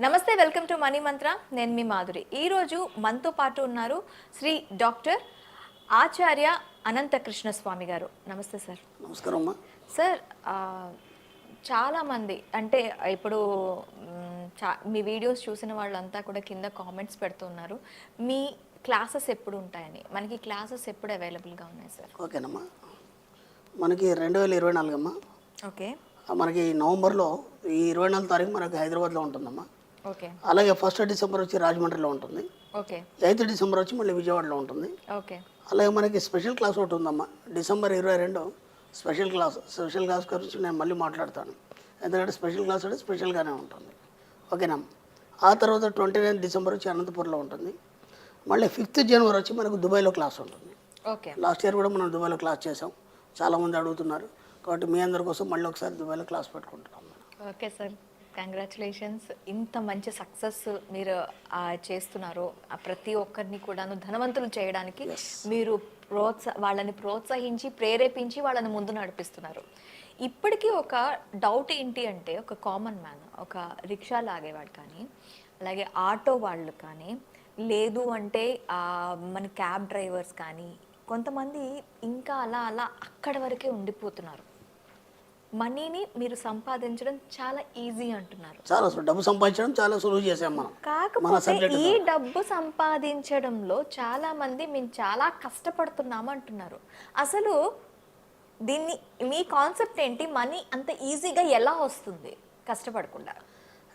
నమస్తే, welcome to money మంత్ర. నేను మీ మాధురి. ఈరోజు మనతో పాటు ఉన్నారు శ్రీ డాక్టర్ ఆచార్య అనంతకృష్ణ స్వామి గారు. నమస్తే సార్. నమస్కారం అమ్మా. సార్, చాలామంది అంటే ఇప్పుడు మీ వీడియోస్ చూసిన వాళ్ళంతా కూడా కింద కామెంట్స్ పెడుతున్నారు, మీ క్లాసెస్ ఎప్పుడు ఉంటాయని. మనకి క్లాసెస్ ఎప్పుడు అవైలబుల్గా ఉన్నాయి సార్? ఓకేనమ్మా, మనకి 2024 అమ్మా. ఓకే. మనకి నవంబర్లో ఈ 24 తారీఖు మనకి హైదరాబాద్లో ఉంటుందమ్మా. ఓకే. అలాగే 1 డిసెంబర్ వచ్చి రాజమండ్రిలో ఉంటుంది. ఓకే. 8 డిసెంబర్ వచ్చి మళ్ళీ విజయవాడలో ఉంటుంది. ఓకే. అలాగే మనకి స్పెషల్ క్లాస్ ఒకటి ఉందమ్మా. డిసెంబర్ 22 స్పెషల్ క్లాస్ గురించి నేను మళ్ళీ మాట్లాడతాను. ఎందుకంటే స్పెషల్ క్లాస్ అంటే స్పెషల్గానే ఉంటుంది. ఓకేనా. ఆ తర్వాత 29 డిసెంబర్ వచ్చి అనంతపూర్లో ఉంటుంది. మళ్ళీ 5 జనవరి వచ్చి మనకు దుబాయ్లో క్లాస్ ఉంటుంది. ఓకే. లాస్ట్ ఇయర్ కూడా మనం దుబాయ్లో క్లాస్ చేసాం. చాలామంది అడుగుతున్నారు కాబట్టి మీ అందరి కోసం మళ్ళీ ఒకసారి దుబాయ్లో క్లాస్ పెట్టుకుంటున్నాం. Okay sir, congratulations. ఇంత మంచి సక్సెస్ మీరు చేస్తున్నారు. ప్రతి ఒక్కరిని కూడాను ధనవంతులు చేయడానికి మీరు వాళ్ళని ప్రోత్సహించి ప్రేరేపించి వాళ్ళని ముందు నడిపిస్తున్నారు. ఇప్పటికీ ఒక డౌట్ ఏంటి అంటే, ఒక కామన్ మ్యాన్, ఒక రిక్షా లాగేవాడు కానీ, అలాగే ఆటో వాళ్ళు కానీ, లేదు అంటే మన క్యాబ్ డ్రైవర్స్ కానీ, కొంతమంది ఇంకా అలా అలా అక్కడి వరకే ఉండిపోతున్నారు. మనీని మీరు సంపాదించడం చాలా ఈజీ అంటున్నారు. చాలా డబ్బు సంపాదించడం చాలా సులువు చేసాం మనం. కాకపోతే ఈ డబ్బు సంపాదించడంలో చాలా మంది మేము చాలా కష్టపడుతున్నాము అంటున్నారు. అసలు దీన్ని మీ కాన్సెప్ట్ ఏంటి? మనీ అంత ఈజీగా ఎలా వస్తుంది కష్టపడకుండా?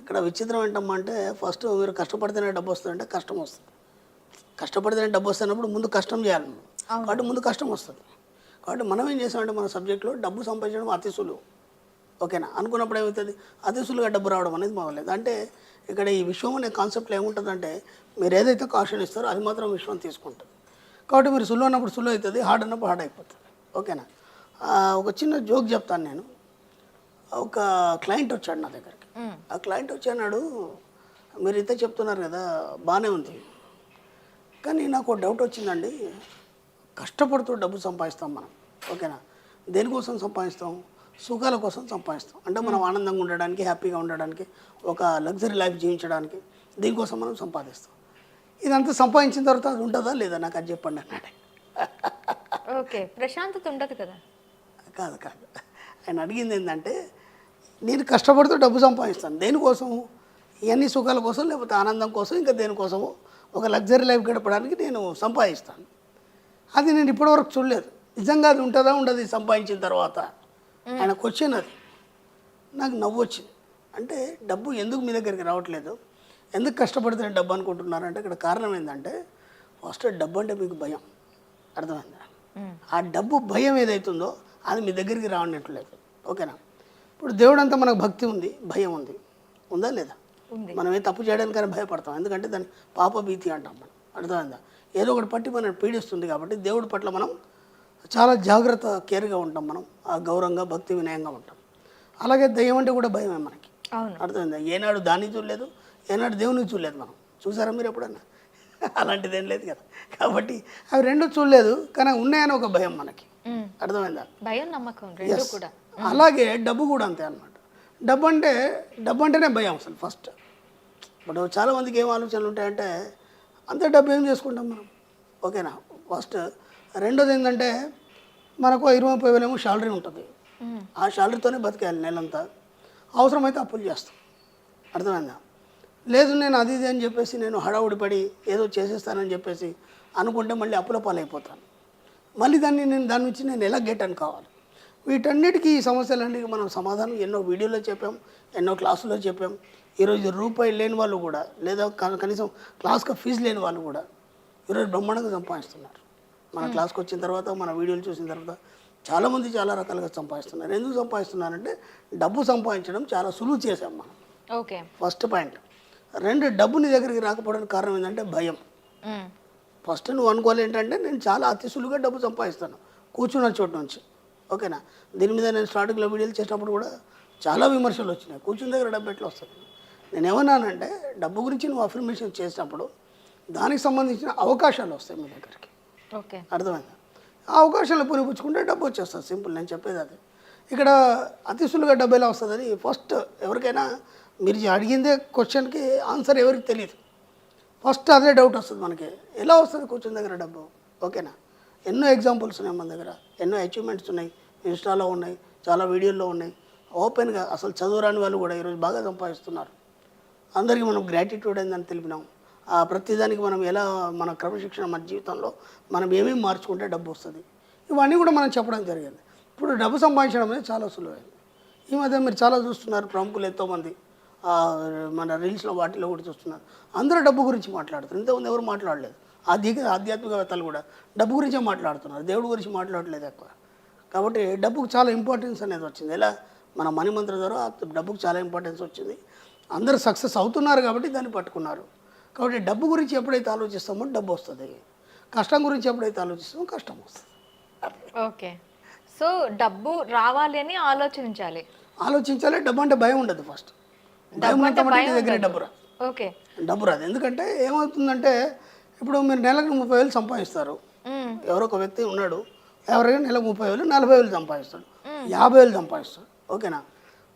ఇక్కడ విచిత్రం ఏంటమ్మా అంటే, ఫస్ట్ మీరు కష్టపడితేనే డబ్బు వస్తుందంటే కష్టం వస్తుంది. కష్టపడితేనే డబ్బు వస్తున్నప్పుడు ముందు కష్టం చేయాలి కాబట్టి ముందు కష్టం వస్తుంది. కాబట్టి మనం ఏం చేసామంటే మన సబ్జెక్ట్లో డబ్బు సంపాదించడం అతి సులువు. ఓకేనా. అనుకున్నప్పుడు ఏమవుతుంది, అతి సులువుగా డబ్బు రావడం అనేది మొదలలేదు. అంటే ఇక్కడ ఈ విశ్వం అనే కాన్సెప్ట్లో ఏముంటుందంటే, మీరు ఏదైతే కాషన్ ఇస్తారో అది మాత్రం విశ్వం తీసుకుంటుంది. కాబట్టి మీరు సులువు అన్నప్పుడు సులువు అవుతుంది, హార్డ్ అన్నప్పుడు హార్డ్ అయిపోతుంది. ఓకేనా. ఒక చిన్న జోక్ చెప్తాను నేను. ఒక క్లయింట్ వచ్చాడు నా దగ్గరికి. ఆ క్లయింట్ వచ్చాడు, మీరు ఇంతే చెప్తున్నారు కదా బాగానే ఉంది, కానీ నాకు ఒక డౌట్ వచ్చిందండి. కష్టపడుతూ డబ్బు సంపాదిస్తాం మనం. ఓకేనా. దేనికోసం సంపాదిస్తాం? సుఖాల కోసం సంపాదిస్తాం. అంటే మనం ఆనందంగా ఉండడానికి, హ్యాపీగా ఉండడానికి, ఒక లగ్జరీ లైఫ్ జీవించడానికి దీనికోసం మనం సంపాదిస్తాం. ఇదంతా సంపాదించిన తర్వాత అది ఉంటుందా లేదా నాకు అది చెప్పండి అన్నాడు. ఓకే. ప్రశాంతత ఉండదు కదా? కాదు. ఆయన అడిగింది ఏంటంటే, నేను కష్టపడుతూ డబ్బు సంపాదిస్తాను దేనికోసం? ఇవన్నీ సుఖాల కోసం, లేకపోతే ఆనందం కోసం, ఇంకా దేనికోసమో ఒక లగ్జరీ లైఫ్ గడపడానికి నేను సంపాదిస్తాను. అది నేను ఇప్పటివరకు చూడలేదు. నిజంగా అది ఉంటుందా ఉండదు సంపాదించిన తర్వాత? ఆయన క్వశ్చన్ అది. నాకు నవ్వు వచ్చింది. అంటే డబ్బు ఎందుకు మీ దగ్గరికి రావట్లేదు, ఎందుకు కష్టపడితే డబ్బు అనుకుంటున్నారంటే, ఇక్కడ కారణం ఏంటంటే, ఫస్ట్ డబ్బు అంటే మీకు భయం. అర్థమైందా? ఆ డబ్బు భయం ఏదైతుందో అది మీ దగ్గరికి రావట్లేదు. ఓకేనా. ఇప్పుడు దేవుడు అంతా మనకు భక్తి ఉంది, భయం ఉంది. ఉందా లేదా? మనం ఏ తప్పు చేయడానికైనా భయపడతాం, ఎందుకంటే దాన్ని పాపభీతి అంటాం మనం. అర్థమైందా? ఏదో ఒకటి పట్టి మనం పీడిస్తుంది కాబట్టి దేవుడి పట్ల మనం చాలా జాగ్రత్త, కేర్గా ఉంటాం. మనం గౌరవంగా, భక్తి, వినయంగా ఉంటాం. అలాగే దయ్యం అంటే కూడా భయమే మనకి. అర్థమైందా? ఏనాడు దాన్ని చూడలేదు, ఏనాడు దేవుని చూడలేదు. మనం చూసారా మీరు ఎప్పుడన్నా? అలాంటిది ఏం లేదు కదా. కాబట్టి అవి రెండు చూడలేదు, కానీ ఉన్నాయని ఒక భయం మనకి. అర్థమైందా? భయం, నమ్మకం కూడా. అలాగే డబ్బు కూడా అంతే అన్నమాట. డబ్బు అంటేనే భయం అసలు ఫస్ట్. బట్ చాలామందికి ఏం ఆలోచనలు ఉంటాయంటే, అంతే డబ్బు ఏం చేసుకుంటాం మనం. ఓకేనా. ఫస్ట్. రెండోది ఏంటంటే, మనకు 20-30 వేలు ఏమో శాలరీ ఉంటుంది. ఆ శాలరీతోనే బతికేయాలి నెలంతా. అవసరమైతే అప్పులు చేస్తాం. అర్థమైందా? లేదు నేను అది ఇది అని చెప్పేసి నేను హడావుడి పడి ఏదో చేసేస్తానని చెప్పేసి అనుకుంటే మళ్ళీ అప్పుల పాలైపోతాను. మళ్ళీ దాని నుంచి నేను ఎలా గెట్ అని కావాలి. వీటన్నిటికీ ఈ సమస్యలన్నిటికీ మనం సమాధానం ఎన్నో వీడియోలో చెప్పాం, ఎన్నో క్లాసులో చెప్పాం. ఈరోజు రూపాయి లేని వాళ్ళు కూడా, లేదా కనీసం క్లాస్కి ఫీజు లేని వాళ్ళు కూడా ఈరోజు బ్రహ్మాండంగా సంపాదిస్తున్నారు. మన క్లాస్కి వచ్చిన తర్వాత, మన వీడియోలు చూసిన తర్వాత చాలామంది చాలా రకాలుగా సంపాదిస్తున్నారు. ఎందుకు సంపాదిస్తున్నారంటే, డబ్బు సంపాదించడం చాలా సులువు చేసాం మనం. ఓకే. First point. రెండు, డబ్బు నీ దగ్గరికి రాకపోవడానికి కారణం ఏంటంటే భయం. ఫస్ట్ నువ్వు అనుకోవాలి ఏంటంటే, నేను చాలా అతి సులువుగా డబ్బు సంపాదిస్తాను కూర్చున్న చోటు నుంచి. ఓకేనా. దీని మీద నేను స్టార్టింగ్లో వీడియోలు చేసినప్పుడు కూడా చాలా విమర్శలు వచ్చినాయి. కూర్చున్న దగ్గర డబ్బు ఎట్లా వస్తుంది? నేను ఏమన్నానంటే, డబ్బు గురించి నువ్వు అఫర్మేషన్ చేసినప్పుడు దానికి సంబంధించిన అవకాశాలు వస్తాయి మీ దగ్గరికి. ఓకే. అర్థమైందా? ఆ అవకాశాలు పూరిపుచ్చుకుంటే డబ్బు వచ్చేస్తుంది. సింపుల్. నేను చెప్పేది అది. ఇక్కడ అతి సులువుగా డబ్బు ఎలా వస్తుందని ఫస్ట్ ఎవరికైనా మీరు అడిగిందే క్వశ్చన్కి ఆన్సర్ ఎవరికి తెలియదు. ఫస్ట్ అదే డౌట్ వస్తుంది మనకి, ఎలా వస్తుంది కూర్చుని దగ్గర డబ్బు? ఓకేనా, ఎన్నో ఎగ్జాంపుల్స్ ఉన్నాయి మన దగ్గర, ఎన్నో అచీవ్మెంట్స్ ఉన్నాయి, ఇన్స్టాలో ఉన్నాయి, చాలా వీడియోల్లో ఉన్నాయి. ఓపెన్గా అసలు చదువురాని వాళ్ళు కూడా ఈరోజు బాగా సంపాదిస్తున్నారు. అందరికీ మనం గ్రాటిట్యూడ్ ఏందని తెలిపినాం. ప్రతిదానికి మనం ఎలా మన క్రమశిక్షణ మన జీవితంలో మనం ఏమేమి మార్చుకుంటే డబ్బు వస్తుంది, ఇవన్నీ కూడా మనం చెప్పడం జరిగింది. ఇప్పుడు డబ్బు సంపాదించడం అనేది చాలా సులువైంది. ఈ మధ్య మీరు చాలా చూస్తున్నారు, ప్రముఖులు ఎంతోమంది మన రీల్స్లో వాటిలో కూడా చూస్తున్నారు, అందరూ డబ్బు గురించి మాట్లాడుతున్నారు. ఇంతకుముందు ఎవరు మాట్లాడలేదు. ఆధ్యాత్మికవేత్తలు కూడా డబ్బు గురించే మాట్లాడుతున్నారు, దేవుడి గురించి మాట్లాడలేదు ఎక్కువ. కాబట్టి డబ్బుకు చాలా ఇంపార్టెన్స్ అనేది వచ్చింది. ఎలా మన మనీ మంత్ర ద్వారా డబ్బుకు చాలా ఇంపార్టెన్స్ వచ్చింది. అందరూ సక్సెస్ అవుతున్నారు కాబట్టి దాన్ని పట్టుకున్నారు. కాబట్టి డబ్బు గురించి ఎప్పుడైతే ఆలోచిస్తామో డబ్బు వస్తుంది, కష్టం గురించి ఎప్పుడైతే ఆలోచిస్తామో కష్టం వస్తుంది. ఓకే, సో డబ్బు రావాలి అని ఆలోచించాలి. డబ్బు అంటే భయం ఉండదు. ఫస్ట్ భయం ఉంటే నీ దగ్గర డబ్బు రాదు. ఓకే, డబ్బు రాదు. ఎందుకంటే ఏమవుతుందంటే ఇప్పుడు మీరు నెలకు 30,000 సంపాదిస్తారు. ఎవరో ఒక వ్యక్తి ఉన్నాడు, ఎవరైనా నెలకు 30,000 40,000 సంపాదిస్తాడు, 50,000 సంపాదిస్తాడు. ఓకేనా,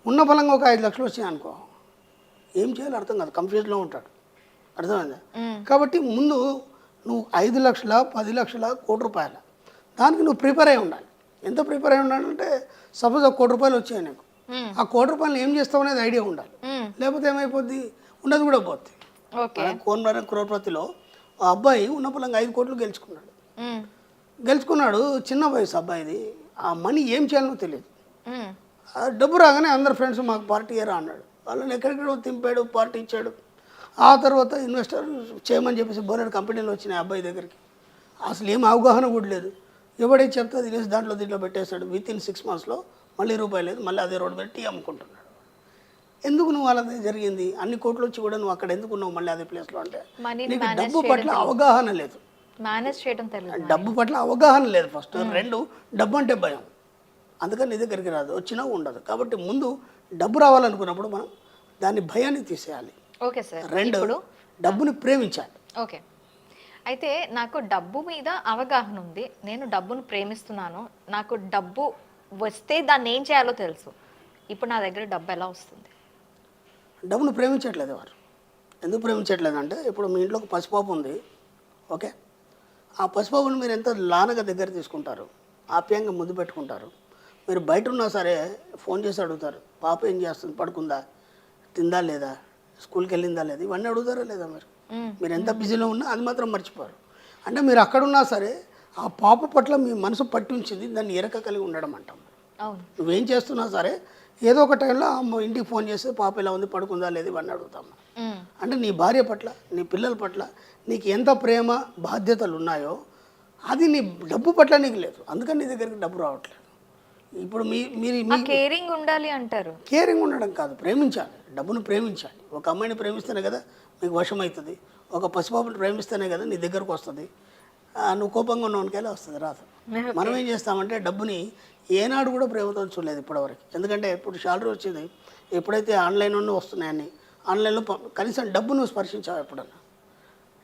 ఉన్న బలంగా ఒక 5 లక్షలు వచ్చాయి అనుకో, ఏం చేయాలో అర్థం కాదు, కన్ఫ్యూజ్లో ఉంటాడు. అర్థమైందా? కాబట్టి ముందు నువ్వు 5 లక్షల 10 లక్షల ₹1,00,00,000 దానికి నువ్వు ప్రిపేర్ అయి ఉండాలి. ఎంత ప్రిపేర్ అయి ఉండాలంటే సపోజ్ ఒక ₹1,00,00,000 వచ్చాయి నీకు, ఆ ₹1,00,00,000 ఏం చేస్తావు అనేది ఐడియా ఉండాలి. లేకపోతే ఏమైపోద్ది, ఉన్నది కూడా పోద్ది. కోనరాని క్రోర్పతిలో ఆ అబ్బాయి ఉన్న పొలంగా 5 కోట్లు గెలుచుకున్నాడు. చిన్న వయసు అబ్బాయిది. ఆ మనీ ఏం చేయాలనో తెలియదు. డబ్బు రాగానే అందరు ఫ్రెండ్స్ మాకు పార్టీ ఇయ్యరా అన్నాడు. వాళ్ళని ఎక్కడెక్కడో తింపాడు, పార్టీ ఇచ్చాడు. ఆ తర్వాత ఇన్వెస్టర్ చేయమని చెప్పేసి బోలెడు కంపెనీలు వచ్చినాయి అబ్బాయి దగ్గరికి. అసలు ఏం అవగాహన కూడా లేదు. ఎవడైతే చెప్తే తినేసి దీంట్లో పెట్టేశాడు. వితిన్ 6 monthsలో మళ్ళీ రూపాయి లేదు, మళ్ళీ అదే రోడ్డు పెట్టి అమ్ముకుంటున్నాడు. ఎందుకు నువ్వు అలా జరిగింది? అన్ని కోట్లు వచ్చి కూడా నువ్వు అక్కడ ఎందుకు ఉన్నావు మళ్ళీ అదే ప్లేస్లో అంటే నీకు డబ్బు పట్ల అవగాహన లేదు. డబ్బు పట్ల అవగాహన లేదు ఫస్ట్. 2 డబ్బు అంటే భయం, అందుకని నీ దగ్గరికి రాదు, వచ్చినా ఉండదు. కాబట్టి ముందు డబ్బు రావాలనుకున్నప్పుడు మనం దాని భయాన్ని తీసేయాలి. Okay sir. 2 డబ్బుని ప్రేమించాలి. ఓకే, అయితే నాకు డబ్బు మీద అవగాహన ఉంది, నేను డబ్బును ప్రేమిస్తున్నాను, నాకు డబ్బు వస్తే దాన్ని ఏం చేయాలో తెలుసు. ఇప్పుడు నా దగ్గర డబ్బు ఎలా వస్తుంది? డబ్బును ప్రేమించట్లేదు వారు. ఎందుకు ప్రేమించట్లేదు అంటే, ఇప్పుడు మీ ఇంట్లో ఒక పసిపాపు ఉంది. ఓకే, ఆ పసిపాపుని మీరు ఎంత లానగా దగ్గర తీసుకుంటారు, ఆప్యాయంగా ముద్దు పెట్టుకుంటారు. మీరు బయట ఉన్నా సరే ఫోన్ చేసి అడుగుతారు, పాప ఏం చేస్తుంది, పడుకుందా, తిందా లేదా, స్కూల్కి వెళ్ళిందా లేదా, ఇవన్నీ అడుగుతారా లేదా? మీరు ఎంత బిజీలో ఉన్నా అది మాత్రం మర్చిపోరు. అంటే మీరు అక్కడున్నా సరే ఆ పాప పట్ల మీ మనసు పట్టి ఉంచింది, దాన్ని ఎరక కలిగి ఉండడం అంటాం. నువ్వేం చేస్తున్నా సరే ఏదో ఒక టైంలో ఇంటికి ఫోన్ చేస్తే పాప ఎలా ఉంది, పడుకుందా లేదు, ఇవన్నీ అడుగుతాం. అంటే నీ భార్య పట్ల, నీ పిల్లల పట్ల నీకు ఎంత ప్రేమ బాధ్యతలు ఉన్నాయో అది నీ డబ్బు పట్ల నీకు లేదు. అందుకని నీ దగ్గరికి డబ్బు రావట్లేదు. ఇప్పుడు మీరు కేరింగ్ ఉండాలి అంటారు. కేరింగ్ ఉండడం కాదు, ప్రేమించాలి. డబ్బును ప్రేమించాలి. ఒక అమ్మాయిని ప్రేమిస్తేనే కదా మీకు వశం అవుతుంది. ఒక పసిపాపుని ప్రేమిస్తేనే కదా నీ దగ్గరకు వస్తుంది. నువ్వు కోపంగా ఉన్నవానికైనా వస్తుంది, రాదు. మనం ఏం చేస్తామంటే డబ్బుని ఏనాడు కూడా ప్రేమతో చూడలేదు ఇప్పటివరకు. ఎందుకంటే ఇప్పుడు శాలరీ వచ్చింది, ఎప్పుడైతే ఆన్లైన్లోనే వస్తున్నాయని ఆన్లైన్లో కనీసం డబ్బు నువ్వు స్పర్శించావు ఎప్పుడన్నా?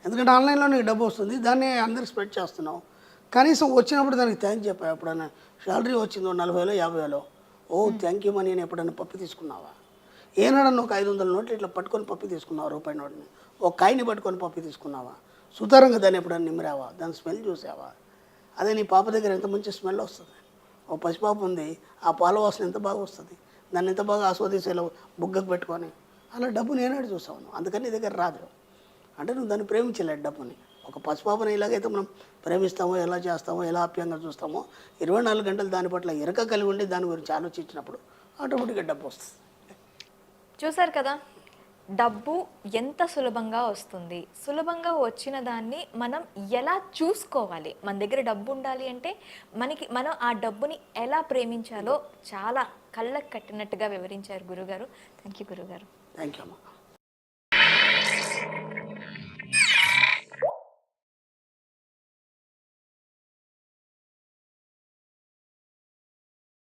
ఎందుకంటే ఆన్లైన్లో నీకు డబ్బు వస్తుంది, దాన్ని అందరికి స్ప్రెడ్ చేస్తున్నావు. కనీసం వచ్చినప్పుడు దానికి థ్యాంక్ చెప్పావు ఎప్పుడన్నా? శాలరీ వచ్చిందో 40,000 50,000, ఓ థ్యాంక్ యూ మనీ అని ఎప్పుడన్నా పప్పు తీసుకున్నావా? ఏనాడన్నా ఒక 500 నోట్లు ఇట్లా పట్టుకొని పప్పు తీసుకున్నావా? రూపాయి నోట్ని ఒక కాయని పట్టుకొని పప్పు తీసుకున్నావా? సుతారంగా దాన్ని ఎప్పుడన్నా నిమ్మరావా? దాని స్మెల్ చూసావా? అదే నీ పాప దగ్గర ఎంత మంచి స్మెల్ వస్తుంది. ఓ పసిపాప ఉంది, ఆ పాల వాసన ఎంత బాగా వస్తుంది, దాన్ని ఎంత బాగా ఆస్వాదించేలా బుగ్గకు పెట్టుకొని. అలా డబ్బుని ఏనాడు చూసావు? అందుకని నీ దగ్గర రాదు. అంటే నువ్వు దాన్ని ప్రేమించలేదు డబ్బుని. ఒక పసిపాపని ఎలాగైతే మనం ప్రేమిస్తామో, ఎలా చేస్తామో, ఎలా ఆప్యాయంగా చూస్తామో, 24 గంటలు దాని పట్ల ఎరక కలిగి ఉండి దాని గురించి ఆలోచించినప్పుడు ఆటోమేటిక్గా డబ్బు వస్తుంది. చూసారు కదా, డబ్బు ఎంత సులభంగా వస్తుంది. సులభంగా వచ్చిన దాన్ని మనం ఎలా చూసుకోవాలి, మన దగ్గర డబ్బు ఉండాలి అంటే మనం ఆ డబ్బుని ఎలా ప్రేమించాలో చాలా కళ్ళకు కట్టినట్టుగా వివరించారు గురుగారు. థ్యాంక్ యూ గురుగారు. థ్యాంక్ యూ అమ్మా.